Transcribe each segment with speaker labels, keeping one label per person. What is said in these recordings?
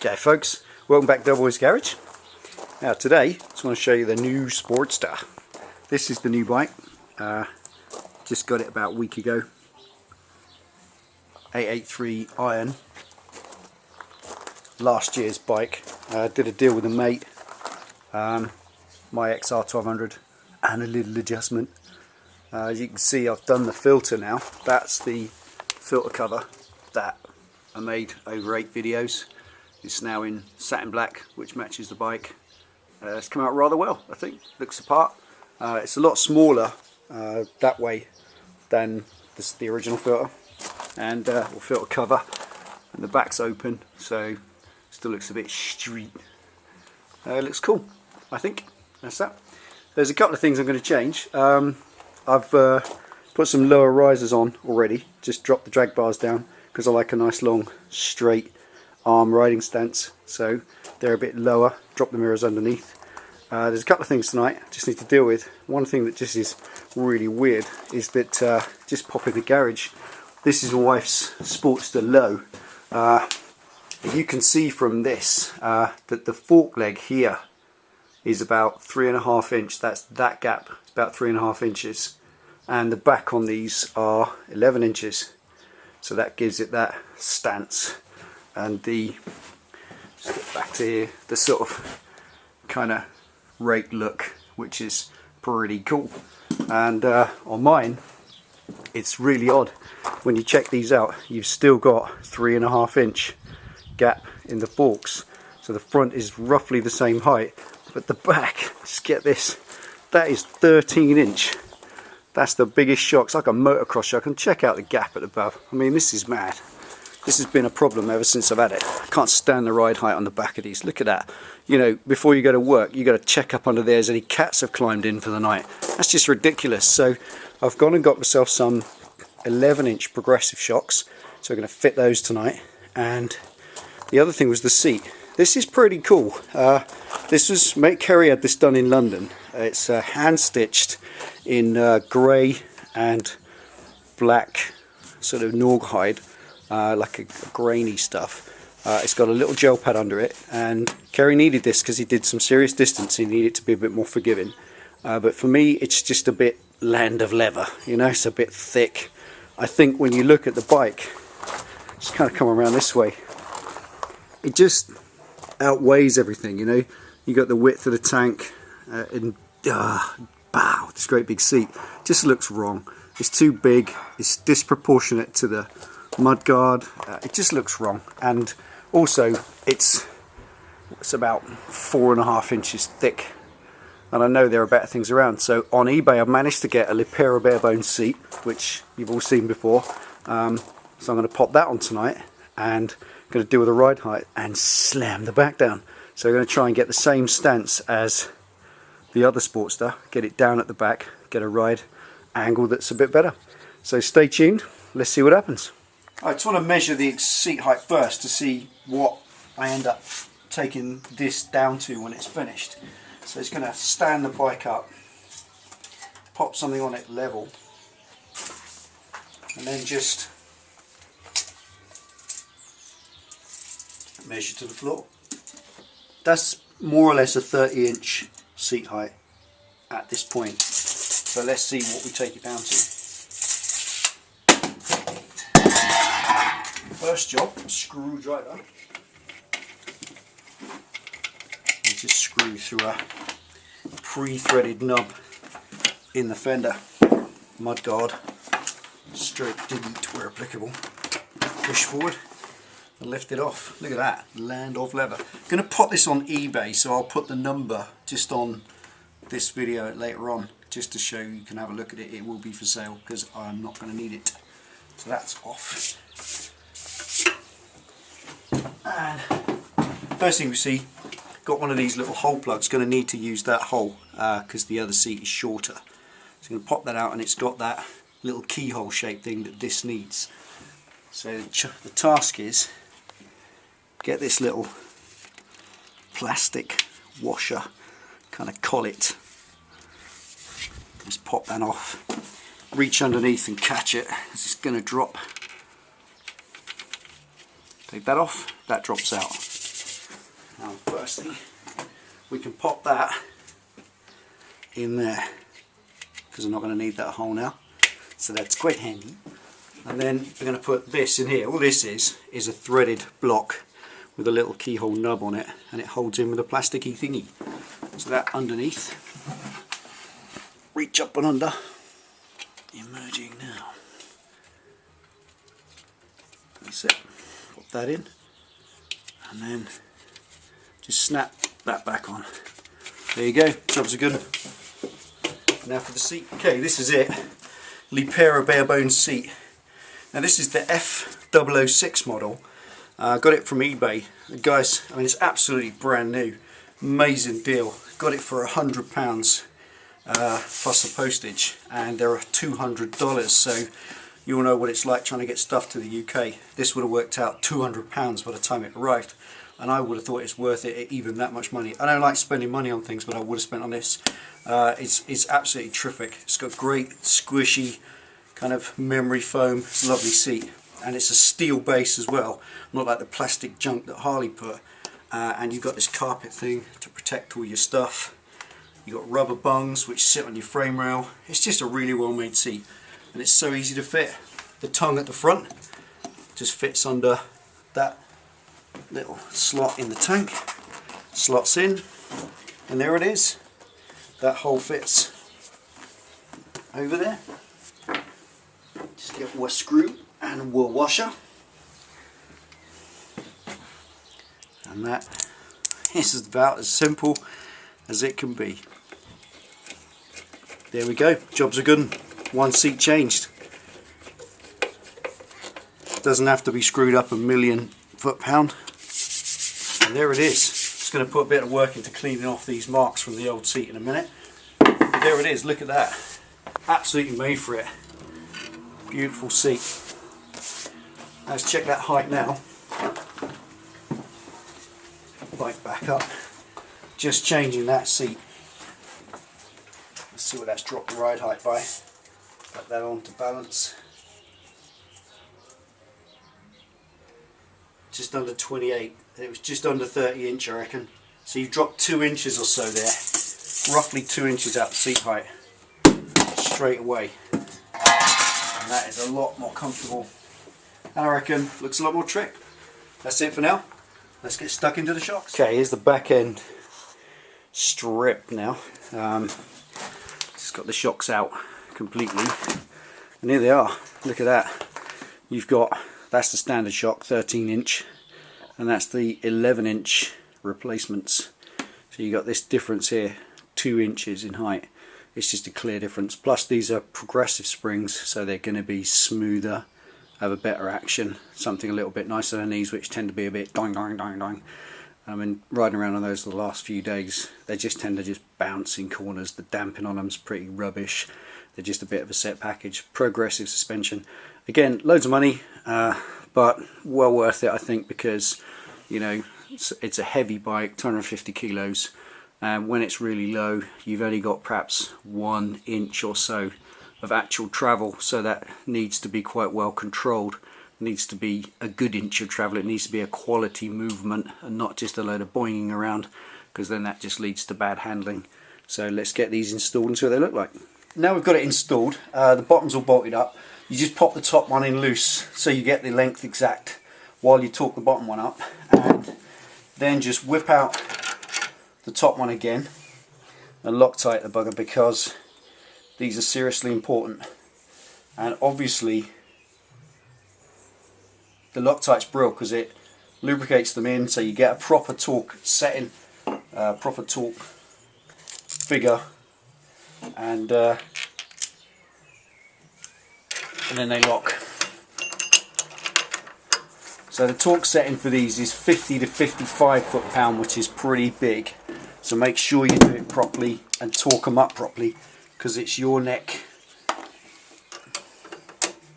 Speaker 1: Okay folks, welcome back to Delboy's Garage. Now today, I just want to show you the new Sportster. This is the new bike. Just got it about a week ago. 883 iron. Last year's bike. Did a deal with a mate. My XR1200 and a little adjustment. As you can see, I've done the filter now. That's the filter cover that I made over 8 videos. It's now in satin black, which matches the bike. It's come out rather well, I think. Looks the part. It's a lot smaller that way than the original filter, and or filter cover, and the back's open, so still looks a bit street. It looks cool, I think. That's that. There's a couple of things I'm going to change. I've put some lower risers on already. Just dropped the drag bars down because I like a nice long straight arm riding stance, so they're a bit lower. Drop the mirrors underneath. There's a couple of things tonight I just need to deal with. One thing that just is really weird is that just pop in the garage. This is my wife's Sportster Low. You can see from this that the fork leg here is about 3.5 inch. That's that gap. It's about 3.5 inches, and the back on these are 11 inches. So that gives it that stance. And the, just get back to here, the sort of kind of rake look, which is pretty cool. And on mine, it's really odd. When you check these out, you've still got 3.5 inch gap in the forks. So the front is roughly the same height, but the back, just get this, that is 13 inch. That's the biggest shock. It's like a motocross shock. And check out the gap at the above. I mean, this is mad. This has been a problem ever since I've had it. I can't stand the ride height on the back of these. Look at that. You know, before you go to work, you got to check up under there as any cats have climbed in for the night. That's just ridiculous. So I've gone and got myself some 11 inch progressive shocks. So we're going to fit those tonight. And the other thing was the seat. This is pretty cool. This was, mate Kerry had this done in London. It's hand stitched in grey and black sort of Norghide. Like a grainy stuff. It's got a little gel pad under it, and Kerry needed this because he did some serious distance. He needed it to be a bit more forgiving, but for me it's just a bit land of leather, you know. It's a bit thick. I think when you look at the bike, just kind of come around this way, it just outweighs everything, you know. You got the width of the tank, and bow, this great big seat just looks wrong. It's too big, it's disproportionate to the mudguard. It just looks wrong, and also it's about 4.5 inches thick, and I know there are better things around. So on eBay I've managed to get a LePera Bare Bones seat, which you've all seen before. So I'm going to pop that on tonight, and I'm going to deal with the ride height and slam the back down. So we're going to try and get the same stance as the other Sportster, get it down at the back, get a ride angle that's a bit better. So stay tuned, let's see what happens. I just want to measure the seat height first to see what I end up taking this down to when it's finished. So it's going to stand the bike up, pop something on it level, and then just measure to the floor. That's more or less a 30 inch seat height at this point. So let's see what we take it down to. First job, a screwdriver. You just screw through a pre-threaded nub in the fender. Mudguard, stroke delete where applicable. Push forward and lift it off. Look at that, land of leather. I'm going to put this on eBay, so I'll put the number just on this video later on, just to show you can have a look at it. It will be for sale because I'm not going to need it. So that's off. And first thing we see, got one of these little hole plugs. Going to need to use that hole because the other seat is shorter. So I'm going to pop that out, and it's got that little keyhole shaped thing that this needs. So the task is get this little plastic washer, kind of collet. Just pop that off, reach underneath and catch it. It's going to drop. Take that off, that drops out. Now first thing, we can pop that in there because I'm not going to need that hole now, so that's quite handy. And then we're going to put this in here. All this is a threaded block with a little keyhole nub on it, and it holds in with a plasticky thingy. So that underneath, reach up and under, emerging now. That's it. Pop that in, and then just snap that back on. There you go, jobs are good. Now for the seat. Okay, this is it. LePera Bare Bones seat. Now this is the F006 model. I got it from eBay. Guys, I mean, it's absolutely brand new. Amazing deal. Got it for £100 plus the postage, and they're $200. So you'll know what it's like trying to get stuff to the UK. This would have worked out £200 by the time it arrived, and I would have thought it's worth it even that much money. I don't like spending money on things, but I would have spent on this. It's absolutely terrific. It's got great squishy kind of memory foam. It's a lovely seat, and it's a steel base as well, not like the plastic junk that Harley put. And you've got this carpet thing to protect all your stuff. You've got rubber bungs which sit on your frame rail. It's just a really well made seat, and it's so easy to fit. The tongue at the front just fits under that little slot in the tank, slots in, and there it is. That hole fits over there. Just get a screw and a wool washer, and that is about as simple as it can be. There we go, jobs are good. One seat changed. Doesn't have to be screwed up a million foot-pound. And there it is. Just going to put a bit of work into cleaning off these marks from the old seat in a minute. But there it is, look at that. Absolutely made for it. Beautiful seat. Let's check that height now. Right back up. Just changing that seat. Let's see what that's dropped the ride height by. Put that on to balance. Just under 28. It was just under 30 inch, I reckon. So you've dropped 2 inches or so there. Roughly 2 inches out the seat height. Straight away. And that is a lot more comfortable. And I reckon looks a lot more trick. That's it for now. Let's get stuck into the shocks. Okay, here's the back end strip now. Just got the shocks out completely. And here they are. Look at that. You've got, that's the standard shock, 13 inch. And that's the 11 inch replacements. So you got this difference here, 2 inches in height. It's just a clear difference. Plus these are progressive springs, so they're going to be smoother, have a better action, something a little bit nicer than these, which tend to be a bit doing doing doing doing. I mean, riding around on those the last few days, they just tend to just bounce in corners. The damping on them's pretty rubbish. They're just a bit of a set package. Progressive suspension. Again, loads of money, but well worth it, I think, because you know it's a heavy bike, 250 kilos. And when it's really low, you've only got perhaps 1 inch or so of actual travel, so that needs to be quite well controlled. It needs to be a good inch of travel. It needs to be a quality movement and not just a load of boinging around, because then that just leads to bad handling. So let's get these installed and see what they look like. Now we've got it installed, the bottom's all bolted up. You just pop the top one in loose so you get the length exact while you torque the bottom one up, and then just whip out the top one again and Loctite the bugger, because these are seriously important. And obviously the Loctite's brilliant because it lubricates them in, so you get a proper torque setting, proper torque figure, and then they lock. So the torque setting for these is 50 to 55 foot-pound, which is pretty big. So make sure you do it properly and torque them up properly, because it's your neck.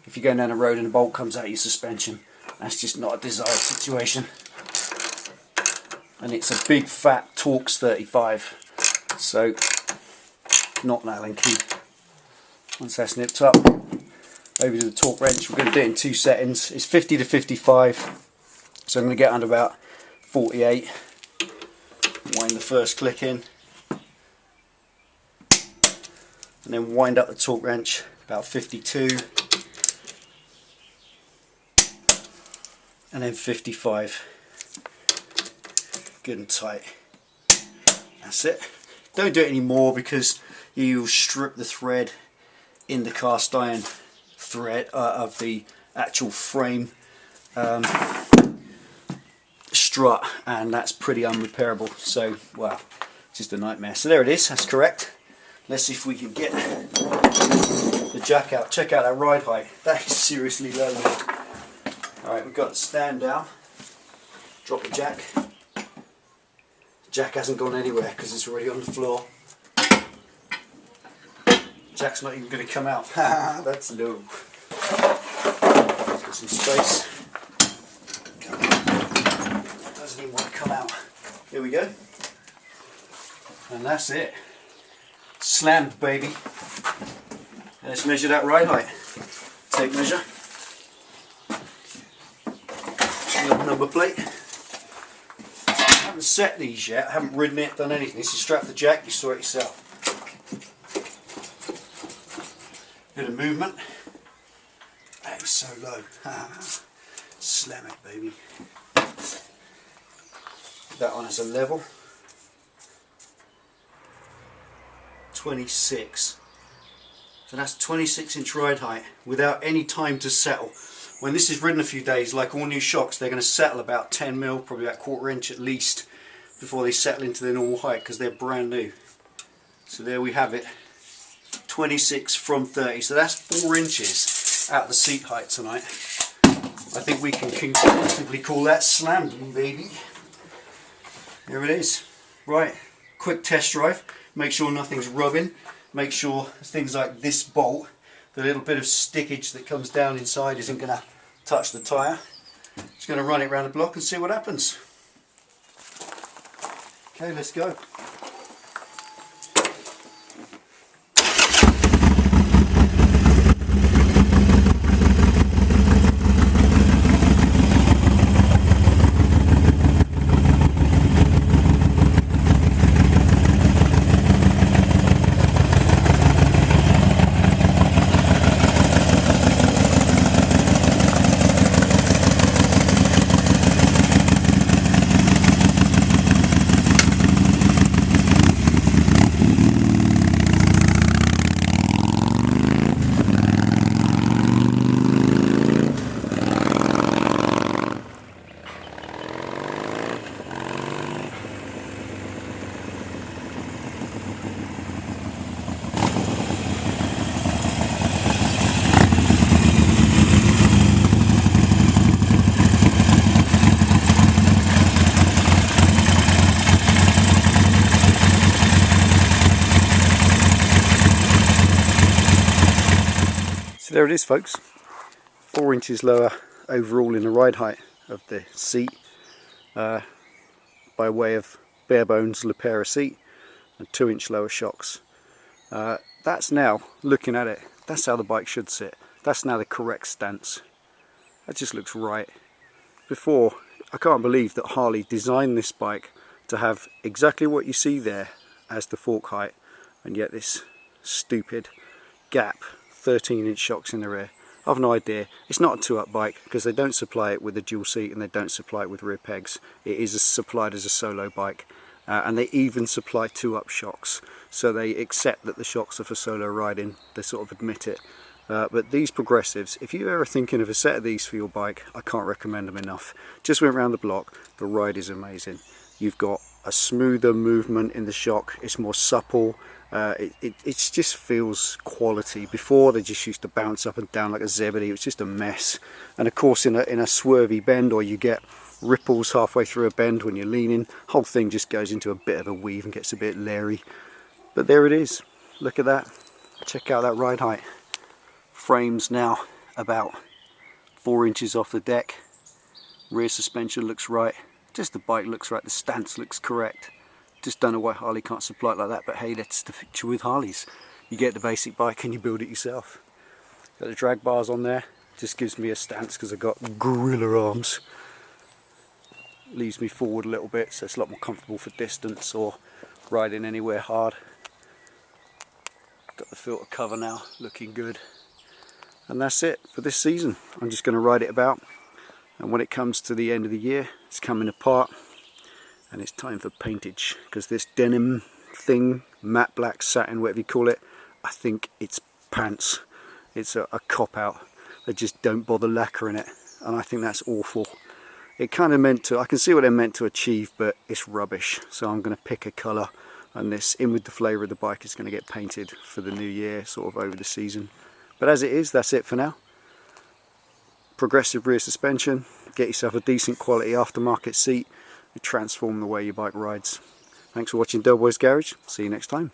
Speaker 1: If you're going down the road and a bolt comes out of your suspension, that's just not a desired situation. And it's a big fat Torx 35, so not an Allen key. Once that's nipped up, over to the torque wrench. We're going to do it in 2 settings. It's 50 to 55, so I'm going to get under about 48. Wind the first click in, and then wind up the torque wrench about 52, and then 55. Good and tight. That's it. Don't do it anymore because you'll strip the thread in the cast iron thread of the actual frame strut, and that's pretty unrepairable. So, well, just a nightmare. So there it is. That's correct. Let's see if we can get the jack out. Check out that ride height. That is seriously low. Alright, we've got the stand down. Drop the jack. The jack hasn't gone anywhere because it's already on the floor. Jack's not even going to come out. That's low. Let's get some space. Doesn't even want to come out. Here we go. And that's it. Slammed, baby. Let's measure that ride height. Tape measure. Little number plate. I haven't set these yet. I haven't ridden it, done anything. This is strap the jack. You saw it yourself. Bit of movement. That is so low. Slam it, baby. That one is a level. 26. So that's 26-inch ride height without any time to settle. When this is ridden a few days, like all new shocks, they're going to settle about 10 mil, probably about 1/4 inch at least, before they settle into their normal height because they're brand new. So there we have it. 26 from 30. So that's 4 inches out of the seat height tonight. I think we can conclusively call that slammed, baby. There it is. Right, quick test drive. Make sure nothing's rubbing. Make sure things like this bolt, the little bit of stickage that comes down inside, isn't going to touch the tyre. Just going to run it around the block and see what happens. Okay, let's go. So there it is, folks. 4 inches lower overall in the ride height of the seat by way of Bare Bones LePera seat, and 2-inch lower shocks. That's now, looking at it, that's how the bike should sit. That's now the correct stance. That just looks right. Before, I can't believe that Harley designed this bike to have exactly what you see there as the fork height, and yet this stupid gap 13-inch shocks in the rear. I've no idea. It's not a 2-up bike because they don't supply it with a dual seat and they don't supply it with rear pegs. It is supplied as a solo bike, and they even supply 2-up shocks, so they accept that the shocks are for solo riding. They sort of admit it. But these progressives, if you're ever thinking of a set of these for your bike, I can't recommend them enough. Just went around the block. The ride is amazing. You've got a smoother movement in the shock. It's more supple. It just feels quality. Before, they just used to bounce up and down like a zebedee. It was just a mess. And of course, in a swervy bend, or you get ripples halfway through a bend when you're leaning, whole thing just goes into a bit of a weave and gets a bit leery. But there it is. Look at that. Check out that ride height. Frame's now about 4 inches off the deck. Rear suspension looks right. Just the bike looks right. The stance looks correct. Just don't know why Harley can't supply it like that, but hey, that's the feature with Harleys. You get the basic bike and you build it yourself. Got the drag bars on there. Just gives me a stance because I've got gorilla arms. leaves me forward a little bit, so it's a lot more comfortable for distance or riding anywhere hard. Got the filter cover now, looking good. And that's it for this season. I'm just going to ride it about, and when it comes to the end of the year, it's coming apart and it's time for paintage, because this denim thing, matte black, satin, whatever you call it, I think it's pants. It's a cop-out. They just don't bother lacquering it, and I think that's awful. It kind of meant to, I can see what they're meant to achieve, but it's rubbish. So I'm going to pick a colour, and this, in with the flavour of the bike, is going to get painted for the new year, sort of over the season. But as it is, that's it for now. Progressive rear suspension, get yourself a decent quality aftermarket seat, and transform the way your bike rides. Thanks for watching Delboy's Garage. See you next time.